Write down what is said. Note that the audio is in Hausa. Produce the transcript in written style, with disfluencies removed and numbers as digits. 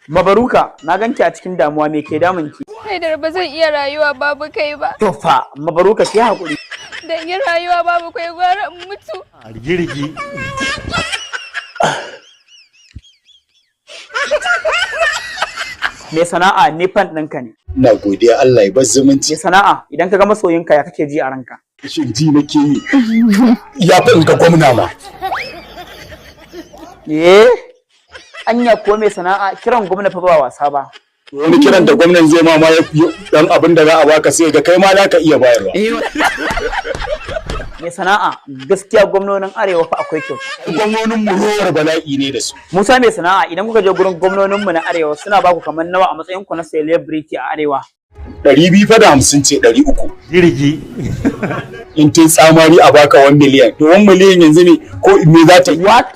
Mabaruka, na ganki a cikin damuwa me ke damun ki? Haidar ba zan iya rayuwa babu kai ba. To fa, Mabaruka ki hakuri. Da in yi rayuwa babu kai gwara in mutu. Rigirigi. Me sana'a ne fan ɗinka ne. Ina godiya Allah ya bar zumunci. Me sana'a idan ka ga masoyinka ya kake ji a ranka? Shin ji nake yi. Ya fi in ga gwamna ma. Anya ko me sana'a kiran gwamna fa ba wasa ba. Wani kiran da gwamnan zai ma dan abin da za a baka sai ga kai ma za ka iya bayarwa. Me sana'a gaskiya gwamnonin arewa fa akwai kyau. Gwamnonin mu rowar bala'i ne da su. Musa me sana'a idan kuka je gurin gwamnonin mu na arewa suna baku kamar nawa a matsayin ku na celebrity a arewa? 250 ce 300. Girgi. In tai tsamari a baka 1 miliyan. To 1 miliyan yanzu ne ko me za ta yi? What?